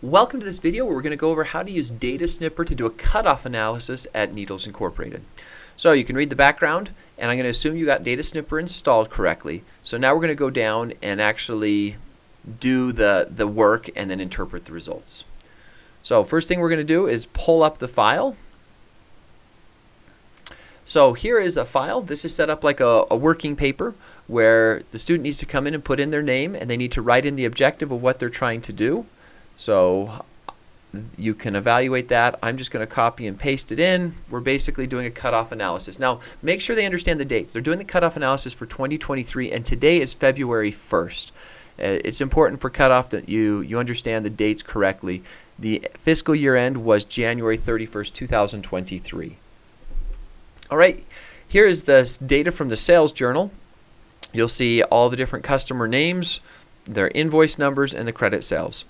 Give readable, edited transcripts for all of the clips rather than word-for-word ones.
Welcome to this video where we're going to go over how to use DataSnipper to do a cutoff analysis at Needles Incorporated. So you can read the background, and I'm going to assume you got DataSnipper installed correctly. So now we're going to go down and actually do the work and then interpret the results. So first thing we're going to do is pull up the file. So here is a file. This is set up like a working paper where the student needs to come in and put in their name, and they need to write in the objective of what they're trying to do. So you can evaluate that. I'm just going to copy and paste it in. We're basically doing a cutoff analysis. Now, make sure they understand the dates. They're doing the cutoff analysis for 2023, and today is February 1st. It's important for cutoff that you understand the dates correctly. The fiscal year end was January 31st, 2023. All right, here is the data from the sales journal. You'll see all the different customer names, their invoice numbers, and the credit sales.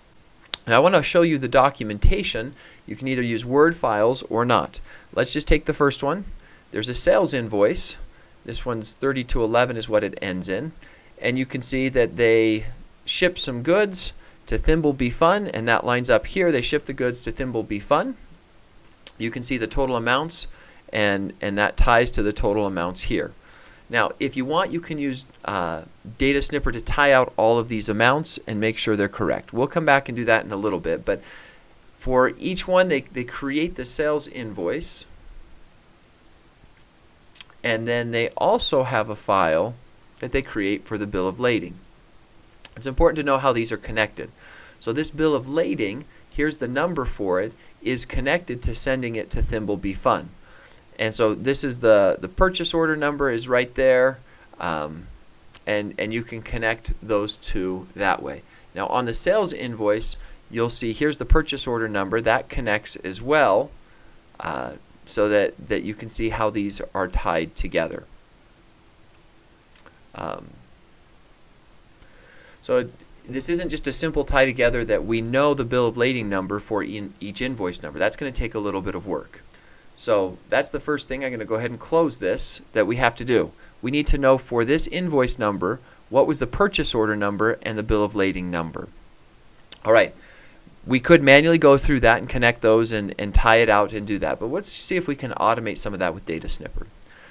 Now I want to show you the documentation. You can either use Word files or not. Let's just take the first one. There's a sales invoice. This one's 3211 is what it ends in. And you can see that they ship some goods to Thimbleby Fun, and that lines up here. They ship the goods to Thimbleby Fun. You can see the total amounts, and that ties to the total amounts here. Now, if you want, you can use DataSnipper to tie out all of these amounts and make sure they're correct. We'll come back and do that in a little bit, but for each one, they create the sales invoice, and then they also have a file that they create for the bill of lading. It's important to know how these are connected. So this bill of lading, here's the number for it, is connected to sending it to Thimbleby Fun. And so this is the purchase order number is right there, and you can connect those two that way. Now on the sales invoice, you'll see here's the purchase order number. That connects as well, so that you can see how these are tied together. So this isn't just a simple tie together that we know the bill of lading number for each invoice number. That's going to take a little bit of work. So that's the first thing. I'm going to go ahead and close this that we have to do. We need to know for this invoice number what was the purchase order number and the bill of lading number. All right. We could manually go through that and connect those and tie it out and do that. But let's see if we can automate some of that with DataSnipper.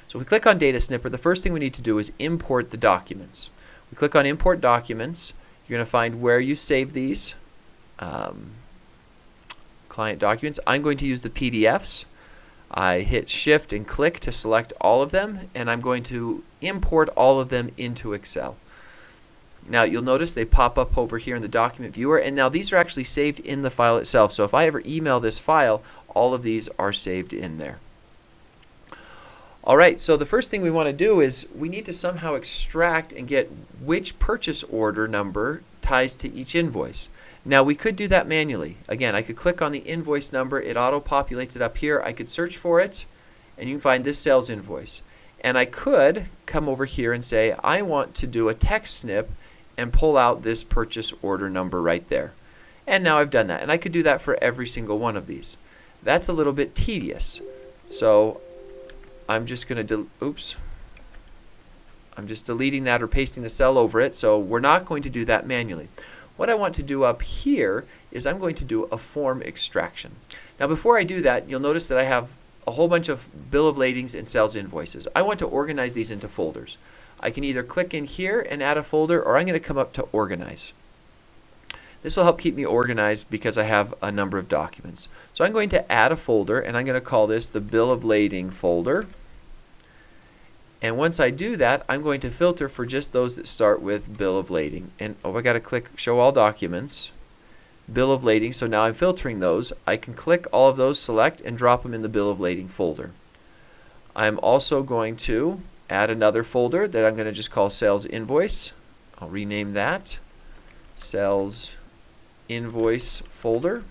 So we click on DataSnipper. The first thing we need to do is import the documents. We click on Import Documents. You're going to find where you save these client documents. I'm going to use the PDFs. I hit Shift and click to select all of them, and I'm going to import all of them into Excel. Now you'll notice they pop up over here in the document viewer, and now these are actually saved in the file itself. So if I ever email this file, all of these are saved in there. Alright, so the first thing we want to do is we need to somehow extract and get which purchase order number ties to each invoice. Now we could do that manually. Again, I could click on the invoice number, it auto-populates it up here. I could search for it, and you can find this sales invoice. And I could come over here and say, I want to do a text snip and pull out this purchase order number right there. And now I've done that. And I could do that for every single one of these. That's a little bit tedious. So I'm just going to, I'm just deleting that or pasting the cell over it. So we're not going to do that manually. What I want to do up here is I'm going to do a form extraction. Now before I do that, you'll notice that I have a whole bunch of bill of ladings and sales invoices. I want to organize these into folders. I can either click in here and add a folder, or I'm going to come up to Organize. This will help keep me organized because I have a number of documents. So I'm going to add a folder, and I'm going to call this the bill of lading folder. And once I do that, I'm going to filter for just those that start with bill of lading. And I got to click Show All Documents, bill of lading. So now I'm filtering those. I can click all of those, select, and drop them in the bill of lading folder. I'm also going to add another folder that I'm going to just call Sales Invoice. I'll rename that Sales Invoice folder.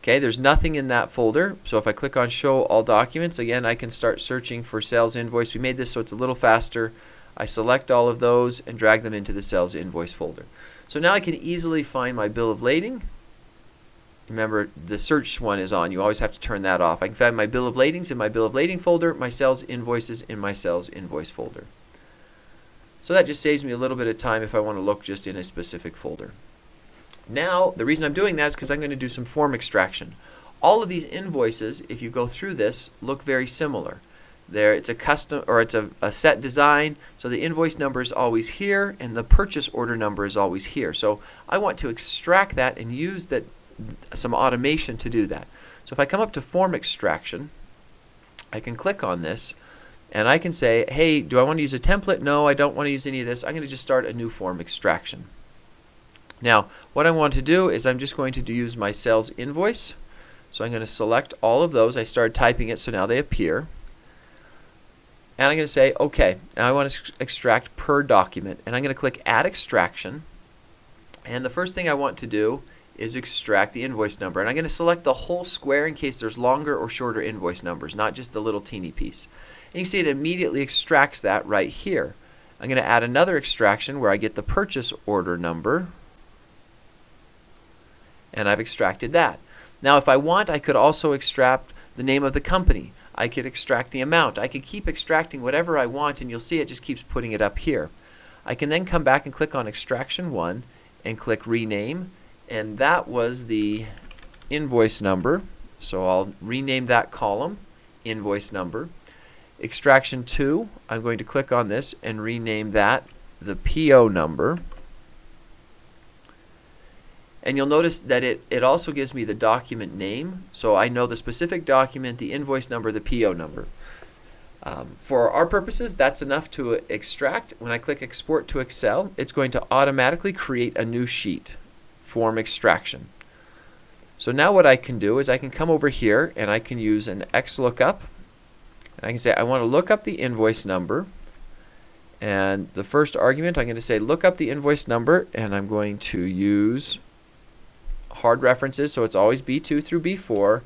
Okay, there's nothing in that folder, so if I click on Show All Documents, again, I can start searching for Sales Invoice. We made this so it's a little faster. I select all of those and drag them into the Sales Invoice folder. So now I can easily find my bill of lading. Remember, the search one is on. You always have to turn that off. I can find my bill of ladings in my bill of lading folder, my sales invoices in my sales invoice folder. So that just saves me a little bit of time if I want to look just in a specific folder. Now, the reason I'm doing that is because I'm going to do some form extraction. All of these invoices, if you go through this, look very similar. It's a custom, or it's a set design, so the invoice number is always here and the purchase order number is always here. So I want to extract that and use some automation to do that. So if I come up to form extraction, I can click on this and I can say, hey, do I want to use a template? No, I don't want to use any of this. I'm going to just start a new form extraction. Now, what I want to do is I'm just going to use my sales invoice. So I'm going to select all of those. I started typing it, so now they appear. And I'm going to say, okay, now I want to extract per document. And I'm going to click Add Extraction. And the first thing I want to do is extract the invoice number. And I'm going to select the whole square in case there's longer or shorter invoice numbers, not just the little teeny piece. And you can see it immediately extracts that right here. I'm going to add another extraction where I get the purchase order number. And I've extracted that. Now if I want, I could also extract the name of the company. I could extract the amount. I could keep extracting whatever I want, and you'll see it just keeps putting it up here. I can then come back and click on Extraction 1 and click Rename, and that was the invoice number. So I'll rename that column Invoice Number. Extraction 2, I'm going to click on this and rename that the PO number. And you'll notice that it also gives me the document name, so I know the specific document, the invoice number, the PO number. For our purposes, that's enough to extract. When I click Export to Excel, it's going to automatically create a new sheet, Form Extraction. So now what I can do is I can come over here and I can use an XLOOKUP. And I can say I want to look up the invoice number. And the first argument, I'm going to say look up the invoice number, and I'm going to use hard references, so it's always B2 through B4.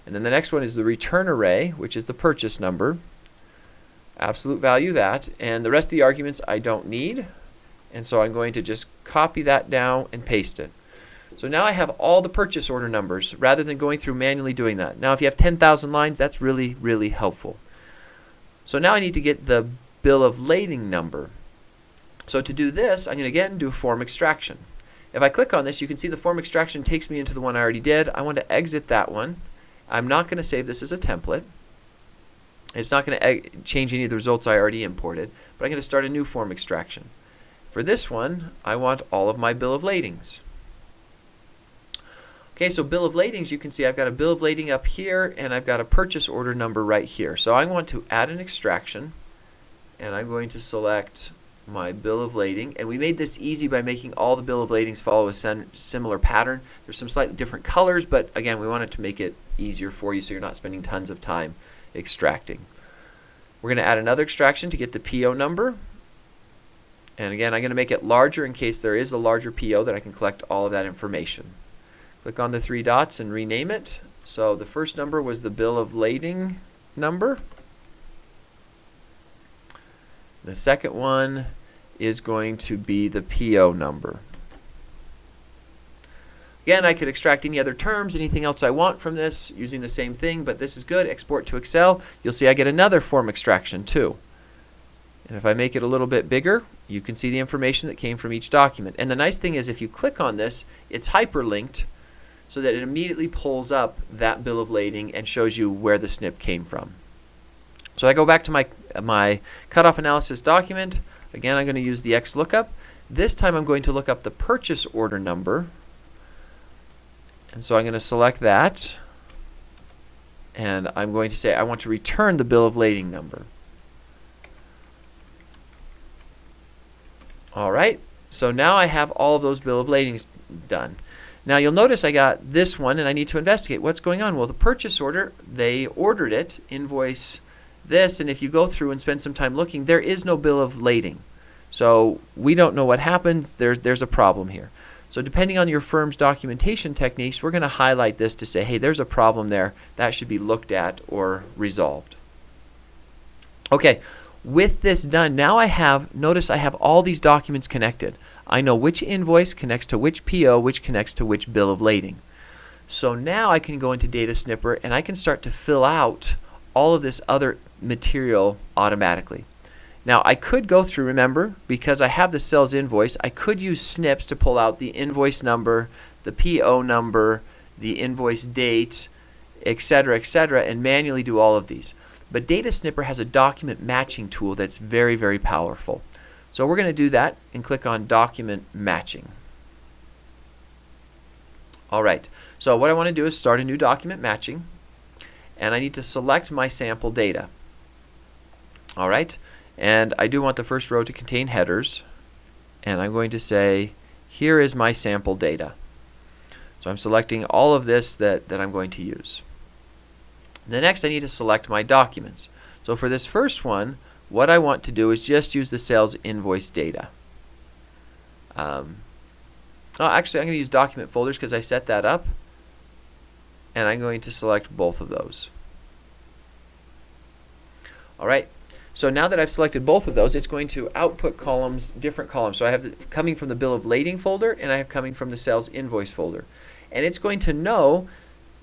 And then the next one is the return array, which is the purchase number. Absolute value that. And the rest of the arguments I don't need. And so I'm going to just copy that down and paste it. So now I have all the purchase order numbers rather than going through manually doing that. Now if you have 10,000 lines, that's really, really helpful. So now I need to get the bill of lading number. So to do this, I'm going to again do form extraction. If I click on this, you can see the form extraction takes me into the one I already did. I want to exit that one. I'm not going to save this as a template. It's not going to change any of the results I already imported, but I'm going to start a new form extraction. For this one, I want all of my bill of ladings. Okay, so bill of ladings, you can see I've got a bill of lading up here, and I've got a purchase order number right here. So I want to add an extraction, and I'm going to select my bill of lading, and we made this easy by making all the bill of ladings follow a similar pattern. There's some slightly different colors, but again, we wanted to make it easier for you so you're not spending tons of time extracting. We're going to add another extraction to get the PO number, and again, I'm going to make it larger in case there is a larger PO that I can collect all of that information. Click on the three dots and rename it. So the first number was the bill of lading number. The second one is going to be the PO number. Again, I could extract any other terms, anything else I want from this using the same thing, but this is good. Export to Excel. You'll see I get another form extraction too. And if I make it a little bit bigger, you can see the information that came from each document. And the nice thing is if you click on this, it's hyperlinked so that it immediately pulls up that bill of lading and shows you where the SNP came from. So I go back to my cutoff analysis document. Again, I'm going to use the XLOOKUP. This time I'm going to look up the purchase order number. And so I'm going to select that. And I'm going to say I want to return the bill of lading number. Alright, so now I have all of those bill of ladings done. Now you'll notice I got this one and I need to investigate what's going on. Well, the purchase order, they ordered it, invoice this, and if you go through and spend some time looking, there is no bill of lading. So we don't know what happened. There's a problem here. So depending on your firm's documentation techniques, we're going to highlight this to say, hey, there's a problem there. That should be looked at or resolved. Okay, with this done, now notice I have all these documents connected. I know which invoice connects to which PO, which connects to which bill of lading. So now I can go into DataSnipper and I can start to fill out all of this other material automatically. Now I could go through, remember, because I have the sales invoice, I could use snips to pull out the invoice number, the PO number, the invoice date, etc., and manually do all of these. But DataSnipper has a document matching tool that's very, very powerful. So we're going to do that and click on Document Matching. Alright, so what I want to do is start a new document matching, and I need to select my sample data. Alright, and I do want the first row to contain headers, and I'm going to say, here is my sample data. So I'm selecting all of this that I'm going to use. The next I need to select my documents. So for this first one, what I want to do is just use the sales invoice data. Actually, I'm going to use document folders because I set that up, and I'm going to select both of those. Alright, so now that I've selected both of those, it's going to output columns, different columns. So I have coming from the bill of lading folder, and I have coming from the sales invoice folder. And it's going to know,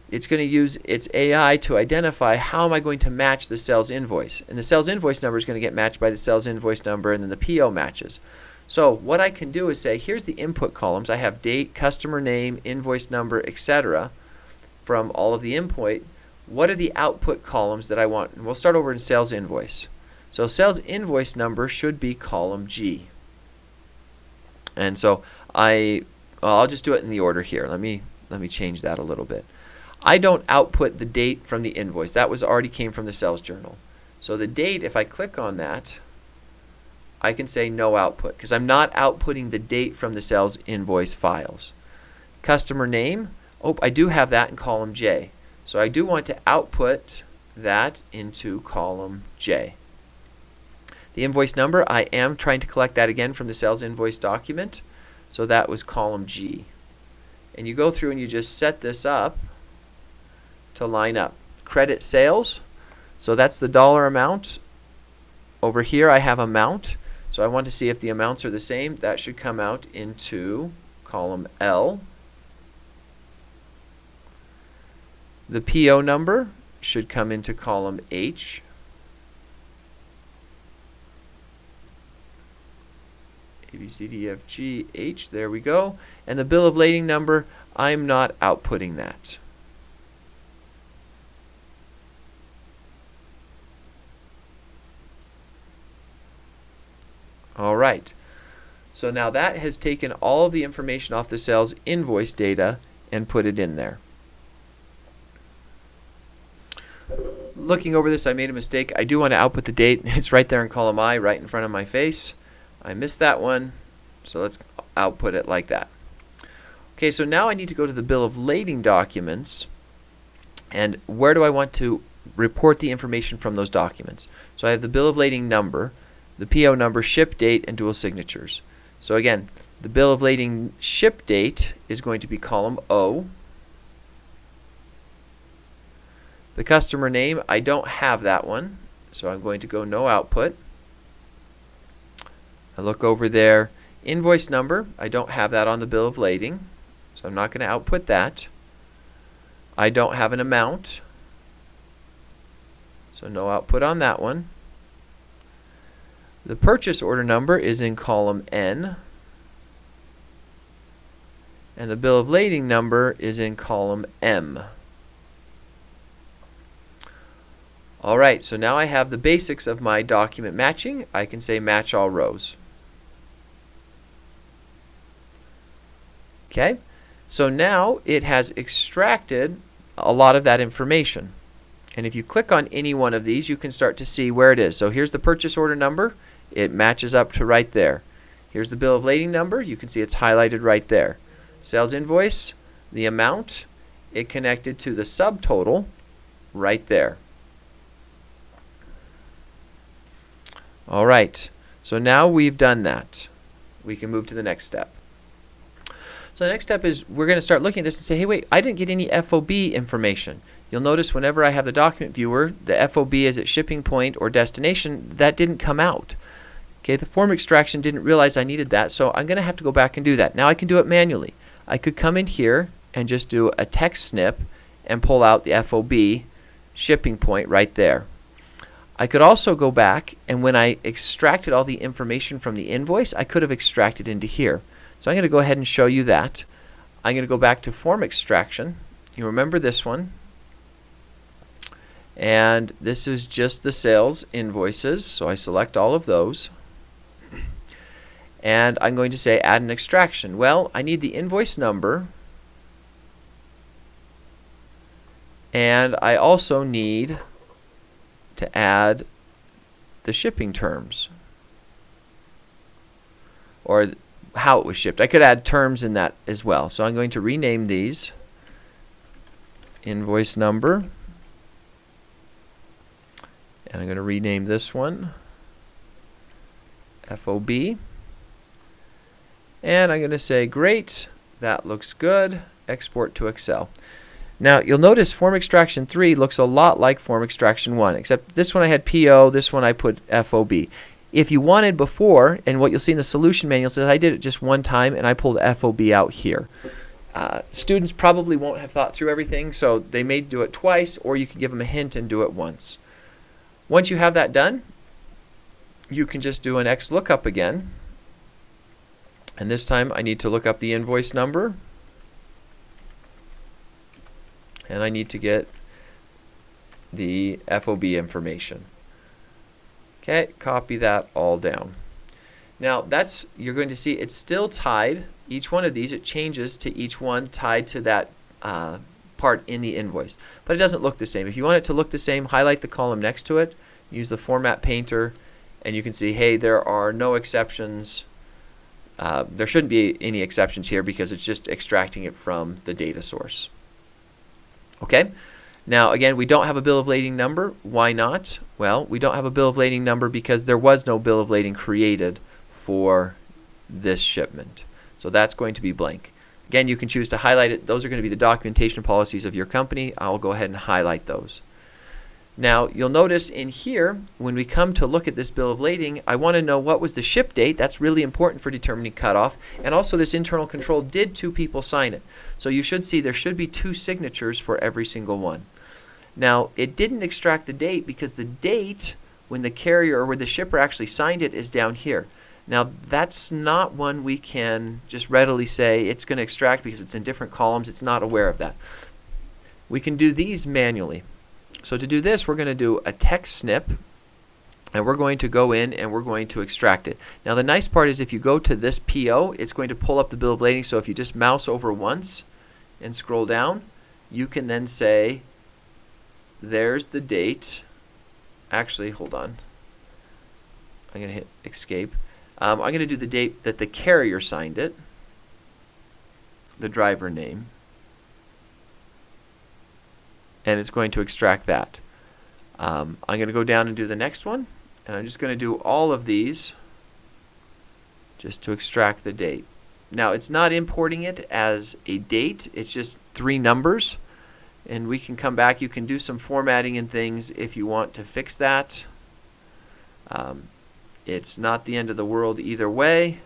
it's going to use its AI to identify how am I going to match the sales invoice. And the sales invoice number is going to get matched by the sales invoice number, and then the PO matches. So what I can do is say, here's the input columns. I have date, customer name, invoice number, etc. from all of the input. What are the output columns that I want? And we'll start over in sales invoice. So sales invoice number should be column G. And so I'll just do it in the order here. Let me change that a little bit. I don't output the date from the invoice. That already came from the sales journal. So the date, if I click on that, I can say no output because I'm not outputting the date from the sales invoice files. Customer name, I do have that in column J. So I do want to output that into column J. The invoice number, I am trying to collect that again from the sales invoice document. So that was column G. And you go through and you just set this up to line up. Credit sales, so that's the dollar amount. Over here I have amount. So I want to see if the amounts are the same. That should come out into column L. The PO number should come into column H. A, B, C, D, F, G, H, there we go. And the bill of lading number, I'm not outputting that. Alright, so now that has taken all of the information off the sales invoice data and put it in there. Looking over this, I made a mistake. I do want to output the date. It's right there in column I, right in front of my face. I missed that one, so let's output it like that. Okay, so now I need to go to the bill of lading documents, and where do I want to report the information from those documents? So I have the bill of lading number, the PO number, ship date, and dual signatures. So again, the bill of lading ship date is going to be column O. The customer name, I don't have that one, so I'm going to go no output. I look over there. Invoice number, I don't have that on the bill of lading, so I'm not going to output that. I don't have an amount, so no output on that one. The purchase order number is in column N, and the bill of lading number is in column M. Alright, so now I have the basics of my document matching. I can say match all rows. Okay, so now it has extracted a lot of that information. And if you click on any one of these, you can start to see where it is. So here's the purchase order number. It matches up to right there. Here's the bill of lading number. You can see it's highlighted right there. Sales invoice, the amount, it connected to the subtotal right there. All right, so now we've done that. We can move to the next step. So the next step is we're going to start looking at this and say, hey, wait, I didn't get any FOB information. You'll notice whenever I have the document viewer, the FOB is at shipping point or destination, that didn't come out. Okay, the form extraction didn't realize I needed that, so I'm going to have to go back and do that. Now I can do it manually. I could come in here and just do a text snip and pull out the FOB shipping point right there. I could also go back, and when I extracted all the information from the invoice, I could have extracted into here. So I'm going to go ahead and show you that. I'm going to go back to form extraction. You remember this one. And this is just the sales invoices, so I select all of those. And I'm going to say add an extraction. Well, I need the invoice number, and I also need to add the shipping terms, or how it was shipped. I could add terms in that as well. So I'm going to rename these invoice number, and I'm going to rename this one FOB, and I'm going to say great, that looks good, export to Excel. Now you'll notice form extraction 3 looks a lot like form extraction 1, except this one I had PO, this one I put FOB. If you wanted before, and what you'll see in the solution manual says I did it just one time and I pulled FOB out here. Students probably won't have thought through everything, so they may do it twice, or you can give them a hint and do it once. Once you have that done, you can just do an XLOOKUP again, and this time I need to look up the invoice number, and I need to get the FOB information. Okay, copy that all down. Now you're going to see it's still tied. Each one of these, it changes to each one tied to that part in the invoice. But it doesn't look the same. If you want it to look the same, highlight the column next to it, use the Format Painter, and you can see, hey, there are no exceptions. There shouldn't be any exceptions here because it's just extracting it from the data source. Okay? Now, again, we don't have a bill of lading number. Why not? Well, we don't have a bill of lading number because there was no bill of lading created for this shipment. So that's going to be blank. Again, you can choose to highlight it. Those are going to be the documentation policies of your company. I'll go ahead and highlight those. Now, you'll notice in here, when we come to look at this bill of lading, I want to know what was the ship date. That's really important for determining cutoff. And also this internal control, did 2 people sign it? So you should see there should be 2 signatures for every single one. Now, it didn't extract the date because the date when the carrier or where the shipper actually signed it is down here. Now, that's not one we can just readily say it's going to extract because it's in different columns. It's not aware of that. We can do these manually. So to do this, we're going to do a text snip, and we're going to go in and we're going to extract it. Now, the nice part is if you go to this PO, it's going to pull up the bill of lading. So if you just mouse over once and scroll down, you can then say, there's the date. Actually, hold on. I'm going to hit escape. I'm going to do the date that the carrier signed it, the driver name, and it's going to extract that. I'm going to go down and do the next one, and I'm just going to do all of these just to extract the date. Now, it's not importing it as a date. It's just 3 numbers, and we can come back. You can do some formatting and things if you want to fix that. It's not the end of the world either way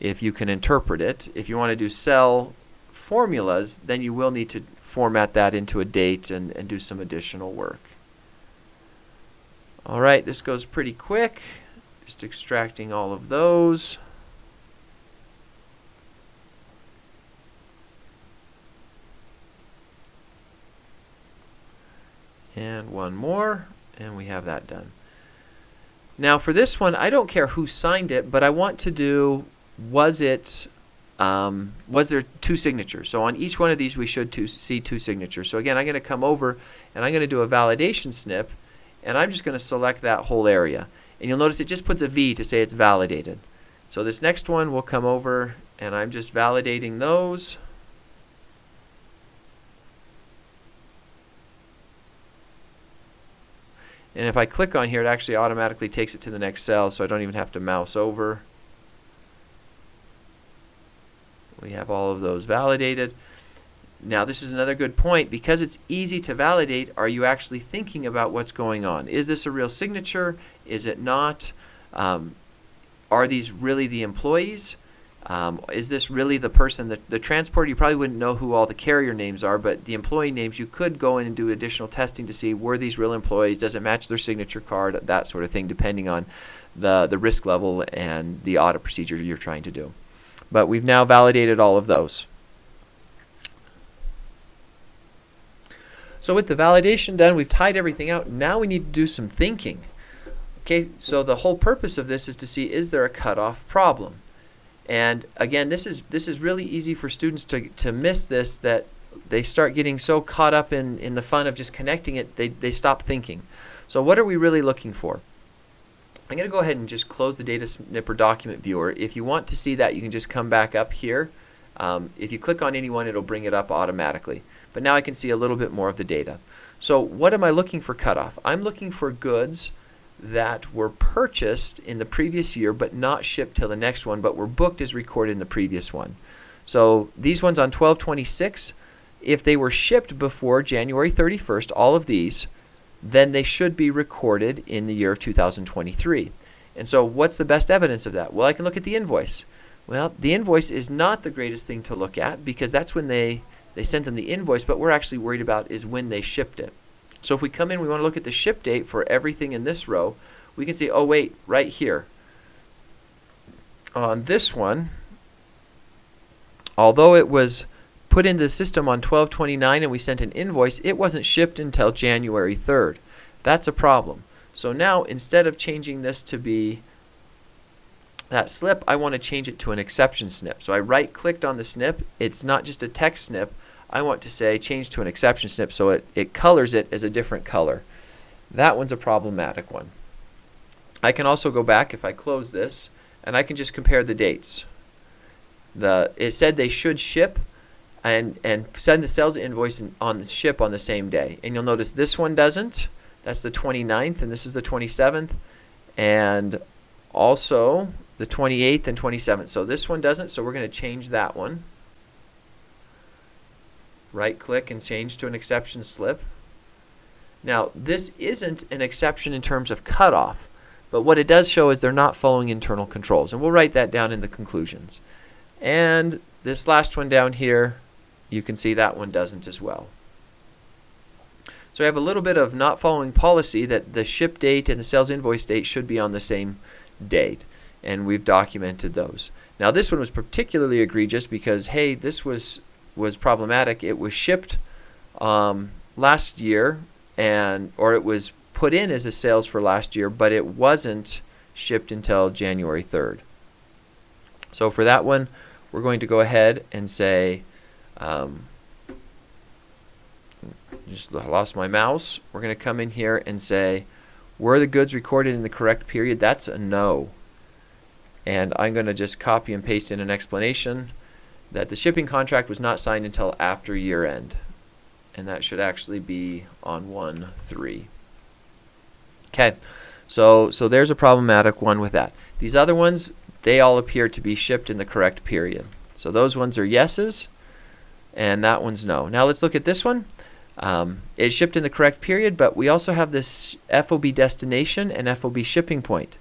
if you can interpret it. If you want to do cell formulas, then you will need to format that into a date and do some additional work. All right, this goes pretty quick. Just extracting all of those. And one more, and we have that done. Now for this one, I don't care who signed it, but I want to do, was there 2 signatures? So on each one of these, we should see 2 signatures. So again, I'm going to come over, and I'm going to do a validation snip, and I'm just going to select that whole area. And you'll notice it just puts a V to say it's validated. So this next one, we'll come over, and I'm just validating those. And if I click on here, it actually automatically takes it to the next cell, so I don't even have to mouse over. We have all of those validated. Now, this is another good point. Because it's easy to validate, are you actually thinking about what's going on? Is this a real signature? Is it not? Are these really the employees? Is this really the person, the transporter? You probably wouldn't know who all the carrier names are, but the employee names, you could go in and do additional testing to see, were these real employees? Does it match their signature card? That sort of thing, depending on the risk level and the audit procedure you're trying to do. But we've now validated all of those. So with the validation done, we've tied everything out. Now we need to do some thinking. Okay, so the whole purpose of this is to see, is there a cutoff problem? And again, this is really easy for students to miss this, that they start getting so caught up in the fun of just connecting it, they stop thinking. So what are we really looking for? I'm going to go ahead and just close the DataSnipper document viewer. If you want to see that, you can just come back up here. If you click on any one, it'll bring it up automatically. But now I can see a little bit more of the data. So what am I looking for cutoff? I'm looking for goods that were purchased in the previous year but not shipped till the next one, but were booked as recorded in the previous one. So these ones on 12/26, if they were shipped before January 31st, all of these, then they should be recorded in the year of 2023. And so what's the best evidence of that? Well, I can look at the invoice. Well, the invoice is not the greatest thing to look at, because that's when they sent them the invoice, but we're actually worried about is when they shipped it. So if we come in, we want to look at the ship date for everything in this row, we can see, oh wait, right here. On this one, although it was put into the system on 12/29 and we sent an invoice, it wasn't shipped until January 3rd. That's a problem. So now, instead of changing this to be that slip, I want to change it to an exception snip. So I right-clicked on the snip. It's not just a text snip. I want to say change to an exception snip, so it colors it as a different color. That one's a problematic one. I can also go back if I close this, and I can just compare the dates. It said they should ship and send the sales invoice on the ship on the same day. And you'll notice this one doesn't. That's the 29th, and this is the 27th, and also the 28th and 27th. So this one doesn't, so we're going to change that one. Right click and change to an exception slip. Now this isn't an exception in terms of cutoff, but what it does show is they're not following internal controls, and we'll write that down in the conclusions. And this last one down here, you can see that one doesn't as well. So I have a little bit of not following policy, that the ship date and the sales invoice date should be on the same date, and we've documented those. Now this one was particularly egregious because, hey, this was problematic. It was shipped last year, or it was put in as a sales for last year, but it wasn't shipped until January 3rd. So for that one, we're going to go ahead and say, just lost my mouse. We're going to come in here and say, were the goods recorded in the correct period? That's a no. And I'm going to just copy and paste in an explanation that the shipping contract was not signed until after year end. And that should actually be on 1/3. Okay, so there's a problematic one with that. These other ones, they all appear to be shipped in the correct period. So those ones are yeses, and that one's no. Now let's look at this one. It's shipped in the correct period, but we also have this FOB destination and FOB shipping point.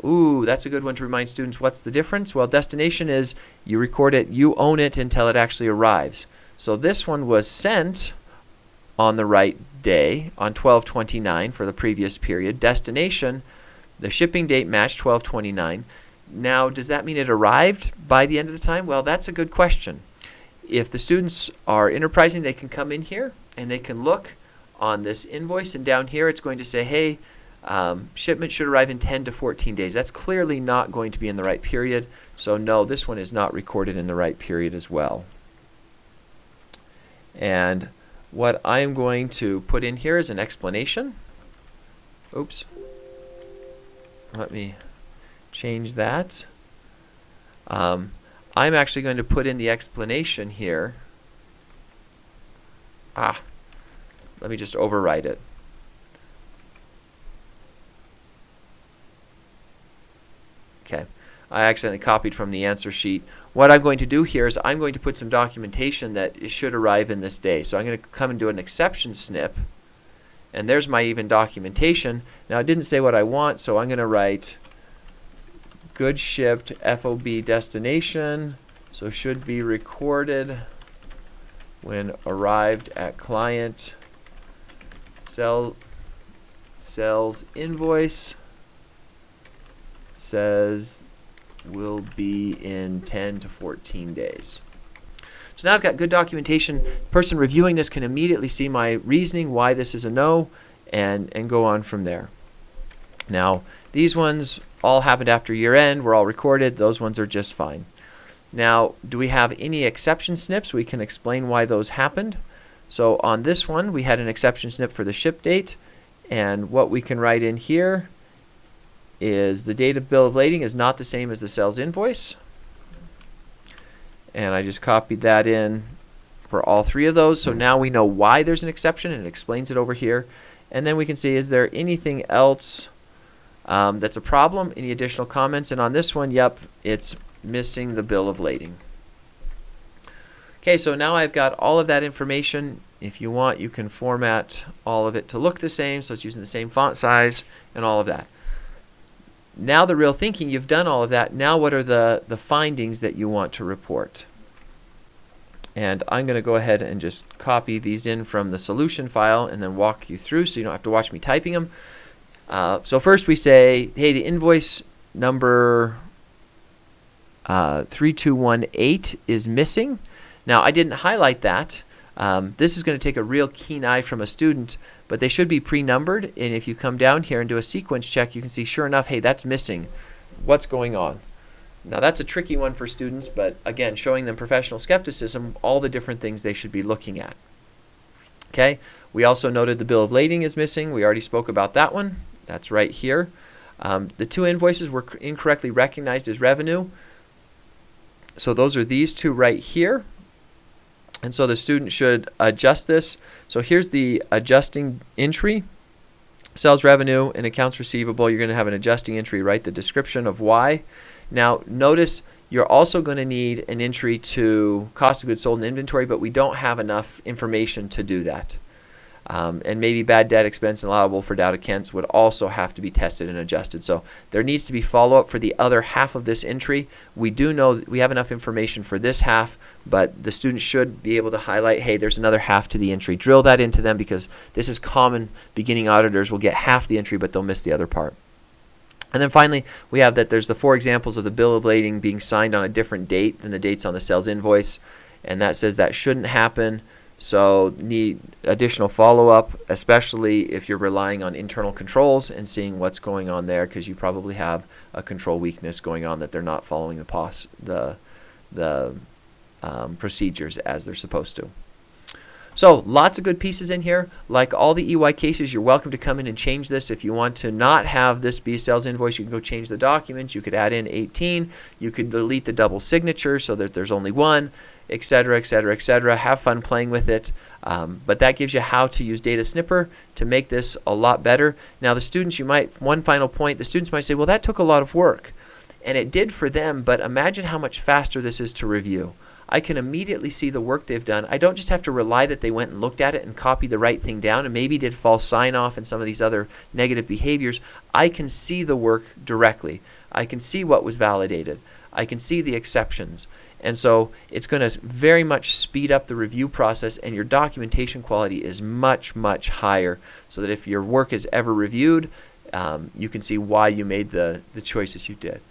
Ooh, that's a good one to remind students. What's the difference? Well, destination is you record it, you own it until it actually arrives. So this one was sent on the right day, on 12/29 for the previous period. Destination, the shipping date matched 12/29. Now, does that mean it arrived by the end of the time? Well, that's a good question. If the students are enterprising, they can come in here and they can look on this invoice, and down here it's going to say, hey, shipment should arrive in 10 to 14 days. That's clearly not going to be in the right period, so no, this one is not recorded in the right period as well. And what I'm going to put in here is an explanation. Oops. Let me change that. I'm actually going to put in the explanation here. Let me just overwrite it. Okay, I accidentally copied from the answer sheet. What I'm going to do here is I'm going to put some documentation that it should arrive in this day. So I'm going to come and do an exception snip, and there's my even documentation. Now it didn't say what I want, so I'm going to write goods shipped FOB destination, so should be recorded when arrived at client. Sales invoice says will be in 10 to 14 days. So now I've got good documentation. The person reviewing this can immediately see my reasoning why this is a no, and go on from there. Now, these ones all happened after year end. We're all recorded. Those ones are just fine. Now, do we have any exception snips? We can explain why those happened. So on this one, we had an exception snip for the ship date. And what we can write in here is the date of bill of lading is not the same as the sales invoice. And I just copied that in for all three of those. So now we know why there's an exception, and it explains it over here. And then we can see, is there anything else that's a problem? Any additional comments? And on this one, yep, it's missing the bill of lading. Okay, so now I've got all of that information. If you want, you can format all of it to look the same, so it's using the same font size and all of that. Now the real thinking, you've done all of that. Now what are the findings that you want to report? And I'm going to go ahead and just copy these in from the solution file and then walk you through so you don't have to watch me typing them. So first we say, hey, the invoice number 3218 is missing. Now I didn't highlight that. This is going to take a real keen eye from a student, but they should be pre-numbered, and if you come down here and do a sequence check, you can see sure enough, hey, that's missing. What's going on? Now that's a tricky one for students, but again, showing them professional skepticism, all the different things they should be looking at. Okay, we also noted the bill of lading is missing. We already spoke about that one. That's right here. The two invoices were incorrectly recognized as revenue. So those are these two right here. And so the student should adjust this. So here's the adjusting entry. Sales revenue and accounts receivable, you're going to have an adjusting entry, right? The description of why. Now notice you're also going to need an entry to cost of goods sold and inventory, but we don't have enough information to do that. And maybe bad debt expense and allowable for doubt accounts would also have to be tested and adjusted. So there needs to be follow-up for the other half of this entry. We do know that we have enough information for this half, but the student should be able to highlight, hey, there's another half to the entry. Drill that into them, because this is common. Beginning auditors will get half the entry, but they'll miss the other part. And then finally, we have that there's the 4 examples of the bill of lading being signed on a different date than the dates on the sales invoice, and that says that shouldn't happen. So need additional follow-up, especially if you're relying on internal controls and seeing what's going on there, because you probably have a control weakness going on that they're not following the procedures as they're supposed to. So lots of good pieces in here. Like all the EY cases, you're welcome to come in and change this. If you want to not have this be a sales invoice, you can go change the documents. You could add in 18. You could delete the double signature so that there's only one, etc., etc., etc. Have fun playing with it. But that gives you how to use DataSnipper to make this a lot better. Now the students, one final point, the students might say, well, that took a lot of work. And it did for them, but imagine how much faster this is to review. I can immediately see the work they've done. I don't just have to rely that they went and looked at it and copied the right thing down and maybe did false sign-off and some of these other negative behaviors. I can see the work directly. I can see what was validated. I can see the exceptions. And so it's going to very much speed up the review process, and your documentation quality is much, much higher, so that if your work is ever reviewed, you can see why you made the choices you did.